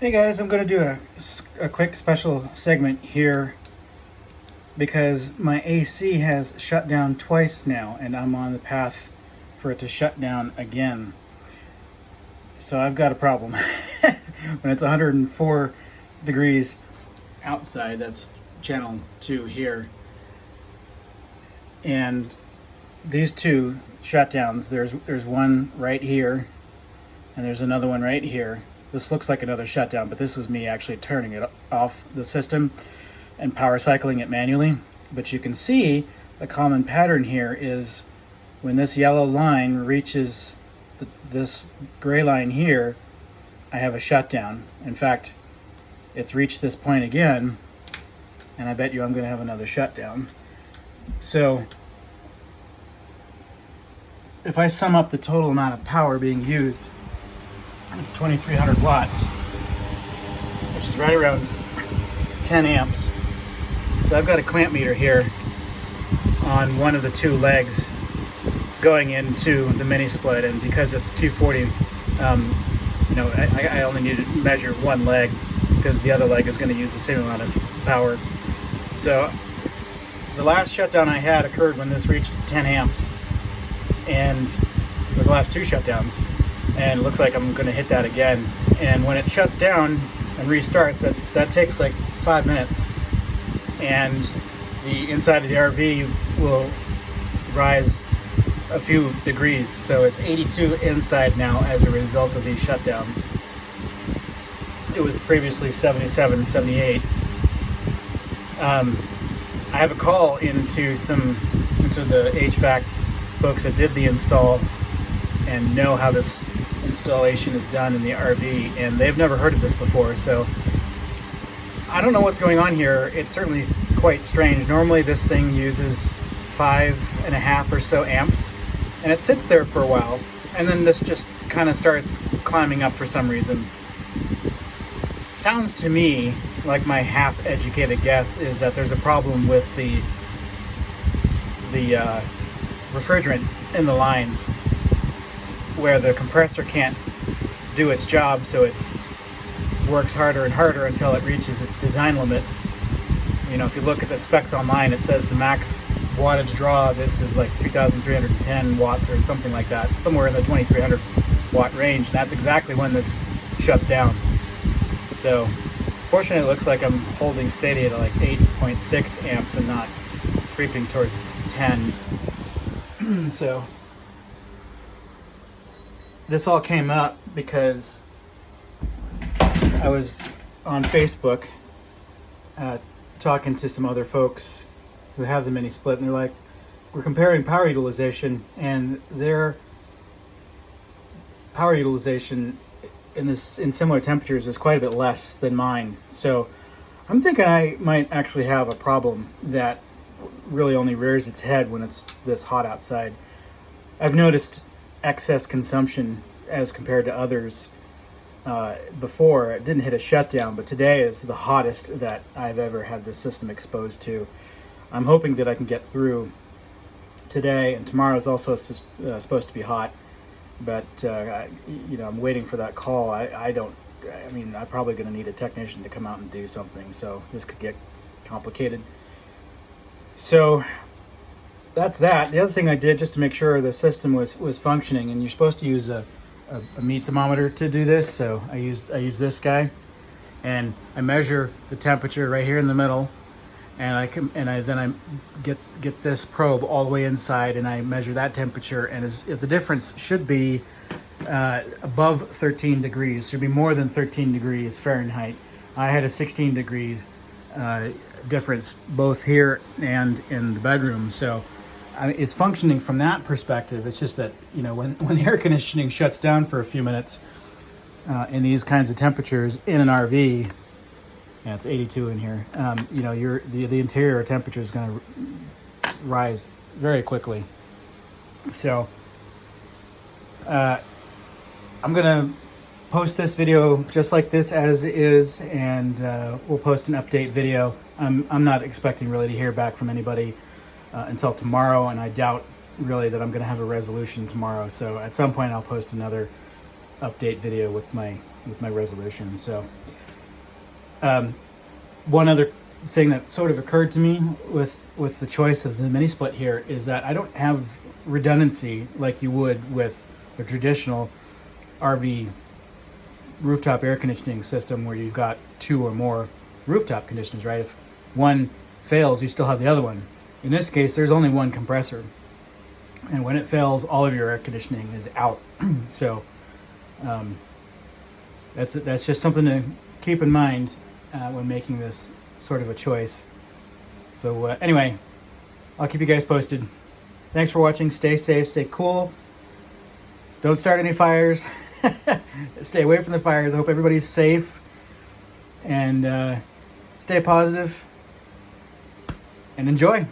Hey guys, I'm going to do a quick special segment here because my AC has shut down twice now and I'm on the path for it to shut down again. So I've got a problem. When it's 104 degrees outside, that's channel 2 here, and these two shutdowns, there's one right here and there's another one right here. This looks like another shutdown, but this was me actually turning it off the system and power cycling it manually. But you can see the common pattern here is when this yellow line reaches this gray line here, I have a shutdown. In fact, it's reached this point again, and I bet you I'm going to have another shutdown. So if I sum up the total amount of power being used, it's 2300 watts, which is right around 10 amps. So I've got a clamp meter here on one of the two legs going into the mini split, and because it's 240, I only need to measure one leg because the other leg is going to use the same amount of power. So the last shutdown I had occurred when this reached 10 amps, and the last two shutdowns, and it looks like I'm going to hit that again. And when it shuts down and restarts, that takes like 5 minutes, and the inside of the RV will rise a few degrees. So it's 82 inside now as a result of these shutdowns. It was previously 77, 78. I have a call into the HVAC folks that did the install and know how this installation is done in the RV, and they've never heard of this before. So I don't know what's going on here. It's certainly quite strange. Normally this thing uses 5.5 or so amps, and it sits there for a while, and then this just kind of starts climbing up for some reason. Sounds to me like my half-educated guess is that there's a problem with the refrigerant in the lines, where the compressor can't do its job, so it works harder and harder until it reaches its design limit. You know, if you look at the specs online, it says the max wattage draw, this is like 2,310 watts or something like that, somewhere in the 2,300 watt range. And that's exactly when this shuts down. So fortunately, it looks like I'm holding steady at like 8.6 amps and not creeping towards 10. So this all came up because I was on Facebook talking to some other folks who have the mini split, and they're like, we're comparing power utilization, and their power utilization in similar temperatures is quite a bit less than mine. So I'm thinking I might actually have a problem that really only rears its head when it's this hot outside. I've noticed excess consumption as compared to others. Before it didn't hit a shutdown, but today is the hottest that I've ever had this system exposed to. I'm hoping that I can get through today, and tomorrow is also supposed to be hot, but I'm waiting for that call. I'm probably going to need a technician to come out and do something, so this could get complicated. So that's that. The other thing I did just to make sure the system was functioning, and you're supposed to use a meat thermometer to do this, so I use this guy, and I measure the temperature right here in the middle, and I get this probe all the way inside, and I measure that temperature, and the difference should be above 13 degrees, should be more than 13 degrees Fahrenheit. I had a 16 degrees difference both here and in the bedroom, so it's functioning from that perspective. It's just that, when the air conditioning shuts down for a few minutes in these kinds of temperatures in an RV, yeah, it's 82 in here, the interior temperature is going to rise very quickly. So I'm going to post this video just like this as is, and we'll post an update video. I'm not expecting really to hear back from anybody until tomorrow, and I doubt really that I'm going to have a resolution tomorrow. So at some point I'll post another update video with my with my resolution. So one other thing that sort of occurred to me with the choice of the mini split here is that I don't have redundancy like you would with a traditional RV rooftop air conditioning system where you've got 2 or more rooftop conditioners, right? If one fails, you still have the other one. In this case, there's only one compressor, and when it fails, all of your air conditioning is out. So that's just something to keep in mind when making this sort of a choice. So anyway, I'll keep you guys posted. Thanks for watching. Stay safe, stay cool. Don't start any fires. Stay away from the fires. I hope everybody's safe. And stay positive. And enjoy.